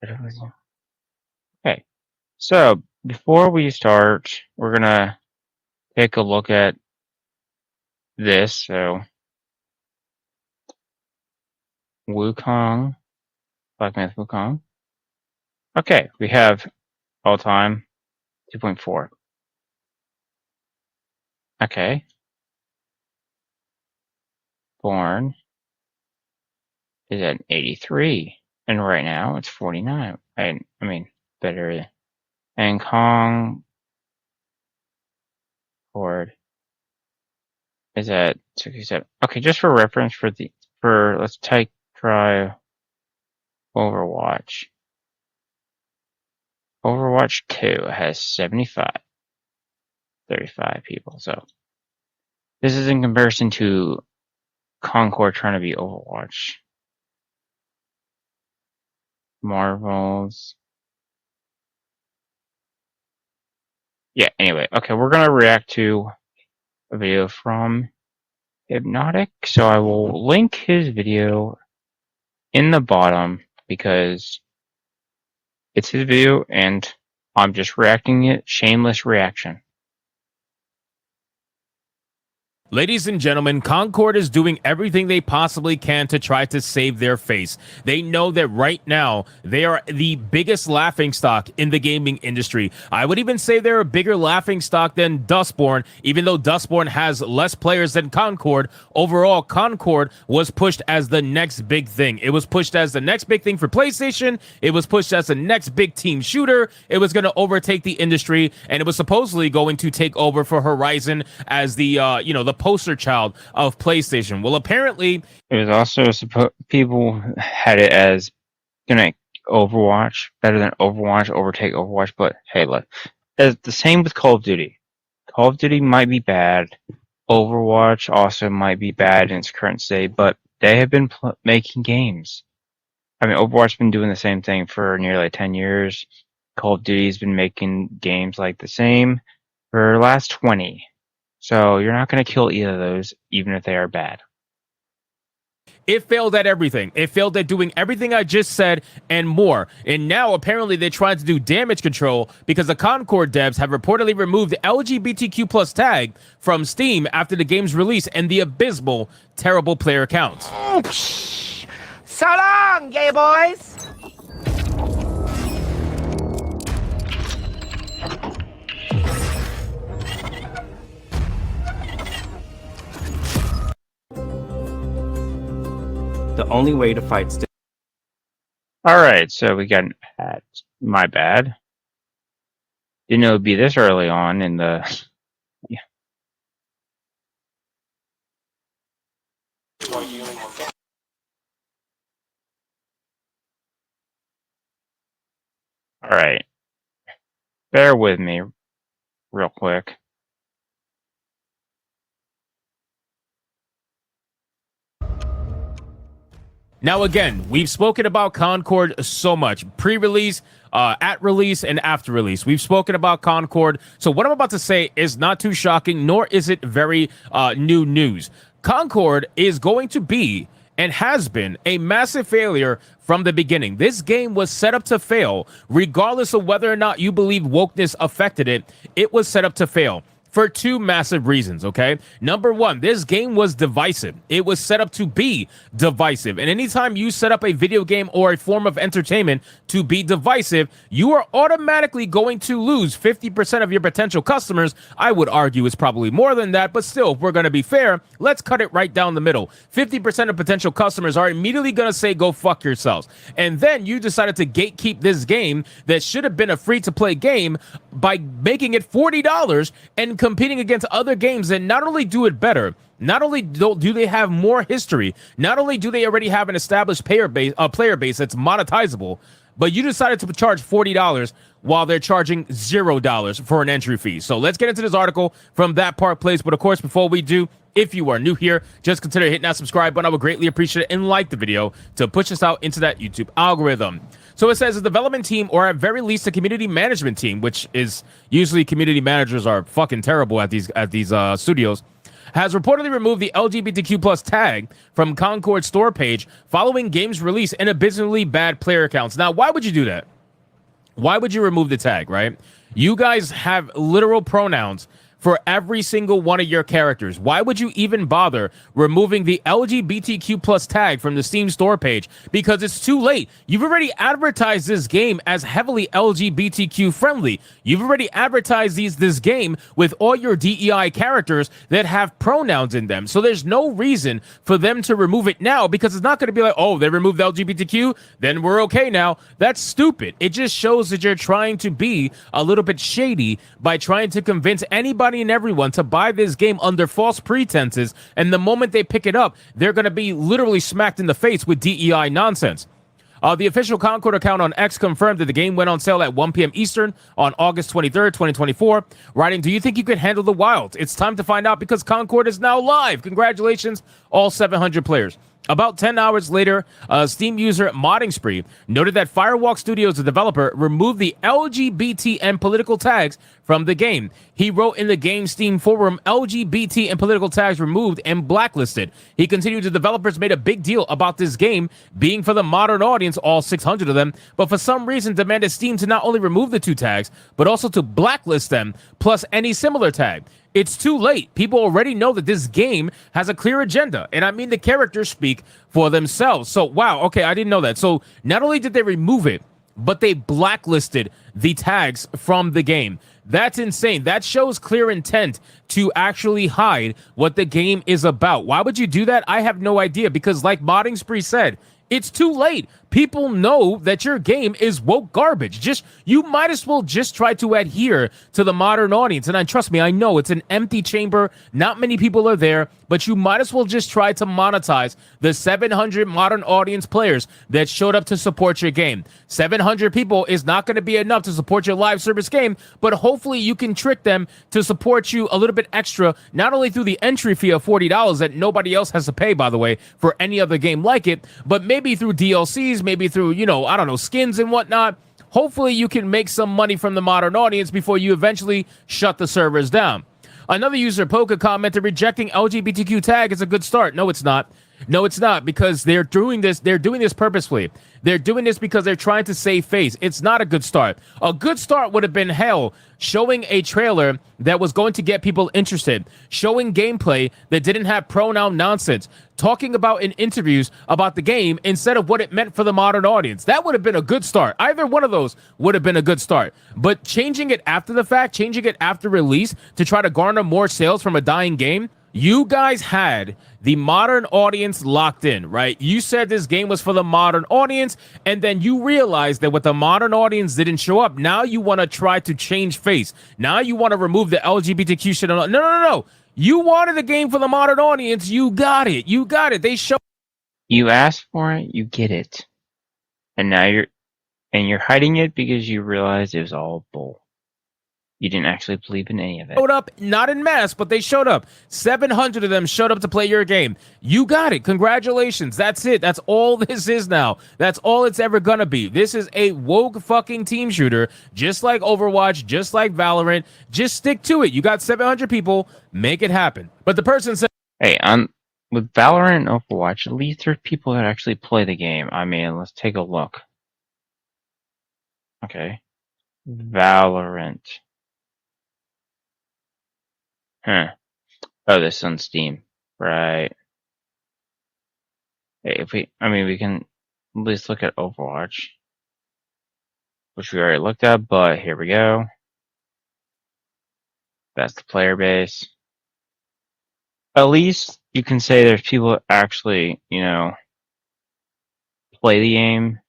Okay, so before we start, we're gonna take a look at this. So Wukong, Black Myth Wukong. Okay, we have all time 2.4. Okay, born is at 83, and right now it's 49. I mean, better. And Concord is at 67. Okay, just for reference let's try Overwatch. Overwatch 2 has 75, 35 people. So this is in comparison to Concord trying to be Overwatch. Marvels. Yeah, anyway. Okay, we're going to react to a video from Hypnotic. So I will link his video in the bottom because it's his video and I'm just reacting it. Shameless reaction. Ladies and gentlemen, Concord is doing everything they possibly can to try to save their face. They know that right now they are the biggest laughingstock in the gaming industry. I would even say they're a bigger laughingstock than Dustborn, even though Dustborn has less players than Concord. Overall, Concord was pushed as the next big thing. It was pushed as the next big thing for PlayStation. It was pushed as the next big team shooter. It was going to overtake the industry, and it was supposedly going to take over for Horizon as the the poster child of PlayStation. Well, apparently it was also people had it as gonna Overwatch better than Overwatch, overtake Overwatch. But hey, look, it's the same with Call of Duty. Call of Duty might be bad. Overwatch also might be bad in its current state, but they have been making games. I mean, Overwatch's been doing the same thing for nearly 10 years. Call of Duty's been making games like the same for the last 20. So you're not going to kill either of those, even if they are bad. It failed at everything. It failed at doing everything I just said and more. And now apparently they're trying to do damage control because the Concord devs have reportedly removed the LGBTQ plus tag from Steam after the game's release and the abysmal, terrible player counts. So long, gay boys! The only way to fight Alright, so we got an ad. My bad. Didn't know it would be this early on in the... Yeah. Alright. Bear with me real quick. Now, again, we've spoken about Concord so much. Pre-release, at release, and after release. We've spoken about Concord. So what I'm about to say is not too shocking, nor is it very new news. Concord is going to be, and has been, a massive failure from the beginning. This game was set up to fail. Regardless of whether or not you believe wokeness affected it, it was set up to fail. For two massive reasons, okay? Number one, this game was divisive. It was set up to be divisive. And anytime you set up a video game or a form of entertainment to be divisive, you are automatically going to lose 50% of your potential customers. I would argue it's probably more than that, but still, if we're going to be fair, let's cut it right down the middle. 50% of potential customers are immediately going to say, go fuck yourselves. And then you decided to gatekeep this game that should have been a free-to-play game by making it $40 and competing against other games that not only do it better, not only do they have more history, not only do they already have an established player base that's monetizable, but you decided to charge $40 while they're charging $0 for an entry fee. So let's get into this article from That Part Plays. But of course, before we do, if you are new here, just consider hitting that subscribe button. I would greatly appreciate it, and like the video to push us out into that YouTube algorithm. So it says a development team, or at very least a community management team, which is usually community managers are fucking terrible at these studios, has reportedly removed the LGBTQ plus tag from Concord store page following game's release and abysmally bad player accounts. Now, why would you do that? Why would you remove the tag, right? You guys have literal pronouns for every single one of your characters. Why would you even bother removing the LGBTQ plus tag from the Steam store page? Because it's too late. You've already advertised this game as heavily LGBTQ friendly. You've already advertised this game with all your DEI characters that have pronouns in them. So there's no reason for them to remove it now, because it's not going to be like, oh, they removed the LGBTQ, then we're okay now. That's stupid. It just shows that you're trying to be a little bit shady by trying to convince anybody and everyone to buy this game under false pretenses, and the moment they pick it up, they're going to be literally smacked in the face with DEI nonsense. The official Concord account on X confirmed that the game went on sale at 1 p.m. Eastern on August 23rd, 2024, writing, "Do you think you can handle the wilds? It's time to find out, because Concord is now live. Congratulations, all 700 players." About 10 hours later, Steam user Modding Spree noted that Firewalk Studios, the developer, removed the LGBT and political tags from the game. He wrote in the game Steam forum, "LGBT and political tags removed and blacklisted." He continued, "The developers made a big deal about this game being for the modern audience, all 600 of them, but for some reason demanded Steam to not only remove the two tags, but also to blacklist them, plus any similar tag. It's too late. People already know that this game has a clear agenda." And I mean, the characters speak for themselves. So, wow, okay, I didn't know that. So not only did they remove it, but they blacklisted the tags from the game. That's insane. That shows clear intent to actually hide what the game is about. Why would you do that? I have no idea, because like Modding Spree said, it's too late. People know that your game is woke garbage. You might as well just try to adhere to the modern audience. And trust me, I know it's an empty chamber. Not many people are there, but you might as well just try to monetize the 700 modern audience players that showed up to support your game. 700 people is not going to be enough to support your live service game, but hopefully you can trick them to support you a little bit extra, not only through the entry fee of $40 that nobody else has to pay, by the way, for any other game like it, but maybe through DLCs, maybe through, I don't know, skins and whatnot. Hopefully you can make some money from the modern audience before you eventually shut the servers down. Another user, Poka, commented, "Rejecting LGBTQ tag is a good start." No, it's not. No, it's not, because they're doing this purposefully. They're doing this because they're trying to save face. It's not a good start. A good start would have been, hell, showing a trailer that was going to get people interested, showing gameplay that didn't have pronoun nonsense, talking about in interviews about the game instead of what it meant for the modern audience. That would have been a good start. Either one of those would have been a good start. But changing it after the fact, changing it after release to try to garner more sales from a dying game, you guys had the modern audience locked in, right? You said this game was for the modern audience, and then you realized that with the modern audience didn't show up, now you want to try to change face. Now you want to remove the LGBTQ shit. No. You wanted the game for the modern audience. You got it. You got it. They showed. You asked for it, you get it. And now you're hiding it because you realized it was all bull. You didn't actually believe in any of it. Showed up, not in mass, but they showed up. 700 of them showed up to play your game. You got it. Congratulations. That's it. That's all this is now. That's all it's ever gonna be. This is a woke fucking team shooter, just like Overwatch, just like Valorant. Just stick to it. You got 700 people. Make it happen. But the person said, "Hey, with Valorant and Overwatch, at least there's people that actually play the game. I mean, let's take a look." Okay. Valorant. Huh. Oh, this is on Steam. Right. Hey, we can at least look at Overwatch, which we already looked at, but here we go. That's the player base. At least you can say there's people that actually, play the game.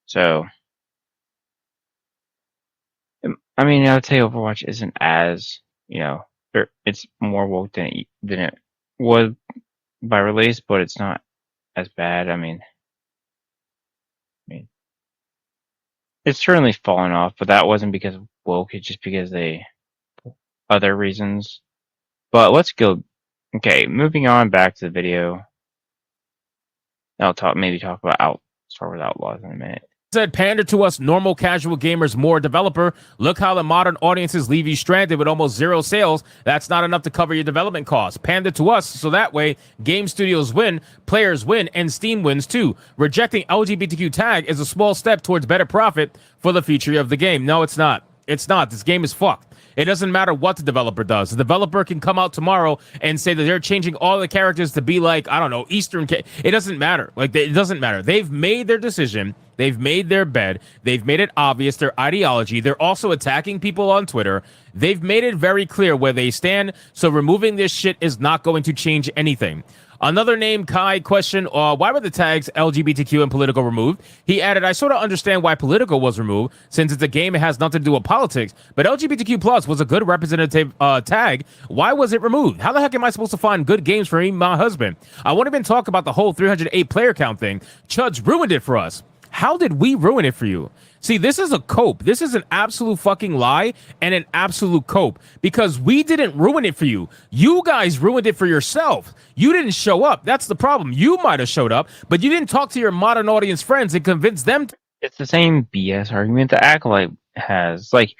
So, I mean, I would say Overwatch isn't as, it's more woke than it was by release, but it's not as bad. I mean, it's certainly fallen off, but that wasn't because of woke. It's just because other reasons. But let's go. Okay, moving on back to the video. I'll maybe talk about Star Wars Outlaws in a minute. Said pander to us normal casual gamers, more developer. Look how the modern audiences leave you stranded with almost zero sales. That's not enough to cover your development costs. Pander to us so that way game studios win, players win, and Steam wins too. Rejecting LGBTQ tag is a small step towards better profit for the future of the game. No, it's not. It's not. This game is fucked. It doesn't matter what the developer does. The developer can come out tomorrow and say that they're changing all the characters to be like, I don't know, Eastern. It doesn't matter. Like, it doesn't matter. They've made their decision. They've made their bed. They've made it obvious their ideology. They're also attacking people on Twitter. They've made it very clear where they stand. So removing this shit is not going to change anything. Another name, Kai, question, why were the tags LGBTQ and political removed? He added, I sort of understand why political was removed, since it's a game, it has nothing to do with politics, but LGBTQ plus was a good representative tag. Why was it removed? How the heck am I supposed to find good games for me and my husband? I won't even talk about the whole 308 player count thing. Chuds ruined it for us. How did we ruin it for you? See, this is a cope. This is an absolute fucking lie and an absolute cope because we didn't ruin it for you. You guys ruined it for yourself. You didn't show up. That's the problem. You might have showed up, but you didn't talk to your modern audience friends and convince them. It's the same BS argument the Acolyte has. Like,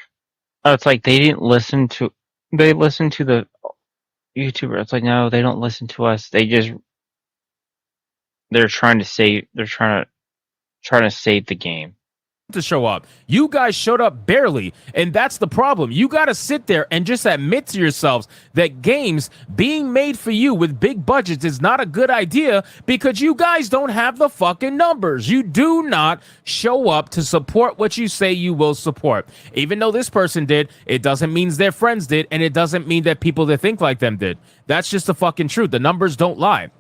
it's like they didn't listen to. They listened to the YouTuber. It's like, no, they don't listen to us. They're trying to save. They're trying to save the game. To show up. You guys showed up barely, and that's the problem. You got to sit there and just admit to yourselves that games being made for you with big budgets is not a good idea because you guys don't have the fucking numbers. You do not show up to support what you say you will support. Even though this person did, it doesn't mean their friends did, and it doesn't mean that people that think like them did. That's just the fucking truth. The numbers don't lie.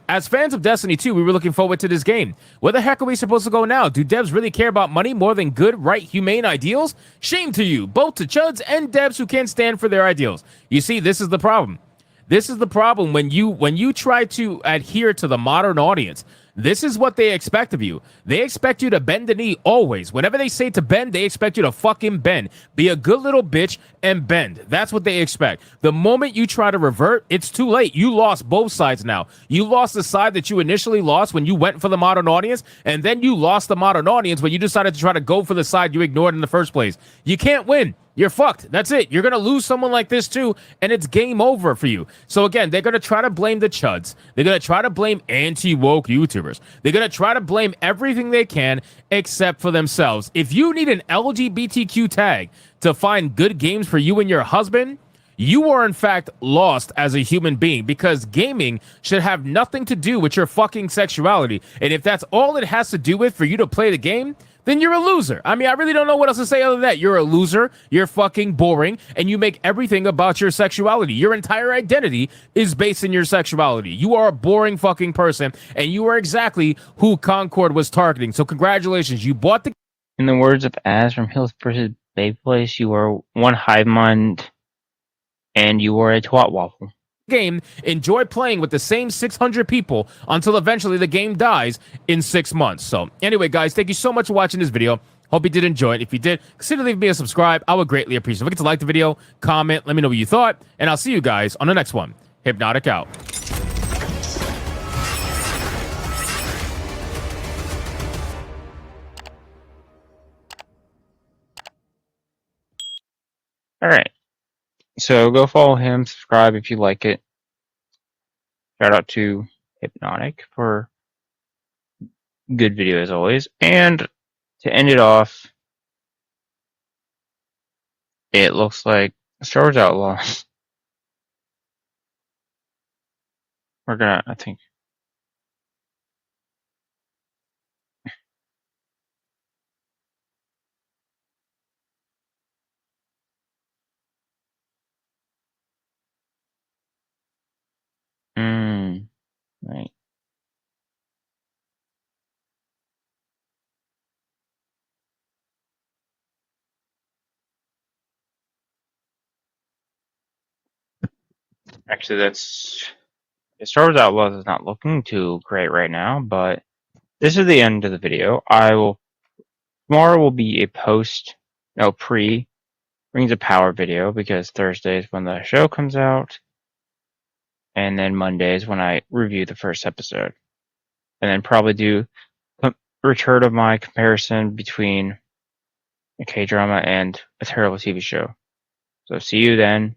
As fans of Destiny 2, we were looking forward to this game. Where the heck are we supposed to go now? Do devs really care about money more than good, right, humane ideals? Shame to you, both to chuds and devs who can't stand for their ideals. You see, this is the problem. This is the problem when you try to adhere to the modern audience. This is what they expect of you. They expect you to bend the knee always. Whenever they say to bend, they expect you to fucking bend. Be a good little bitch and bend. That's what they expect. The moment you try to revert, it's too late. You lost both sides now. You lost the side that you initially lost when you went for the modern audience, and then you lost the modern audience when you decided to try to go for the side you ignored in the first place. You can't win. You're fucked. That's it. You're going to lose someone like this too, and it's game over for you. So again, they're going to try to blame the chuds. They're going to try to blame anti-woke YouTubers. They're going to try to blame everything they can except for themselves. If you need an LGBTQ tag to find good games for you and your husband, you are in fact lost as a human being because gaming should have nothing to do with your fucking sexuality. And if that's all it has to do with for you to play the game, then you're a loser. I mean, I really don't know what else to say other than that. You're a loser, you're fucking boring, and you make everything about your sexuality. Your entire identity is based in your sexuality. You are a boring fucking person, and you are exactly who Concord was targeting. So congratulations, you bought the... In the words of Az from Hills vs. Babe Place, you are one hive mind, and you are a twat waffle. Game, enjoy playing with the same 600 people until eventually the game dies in 6 months. So anyway, guys, thank you so much for watching this video. Hope you did enjoy it. If you did, consider leaving me a subscribe. I would greatly appreciate it. Don't forget to like the video, comment, let me know what you thought, and I'll see you guys on the next one. Hypnotic out. All right. So go follow him, subscribe if you like it. Shout out to Hypnotic for good video as always. And to end it off, it looks like Star Wars Outlaws. We're gonna, I think. Right. Actually, Star Wars Outlaws is not looking too great right now, but this is the end of the video. Tomorrow will be a pre Rings of Power video because Thursday is when the show comes out, and then Monday is when I review the first episode, and then probably do return of my comparison between a K-drama and a terrible TV show. So see you then.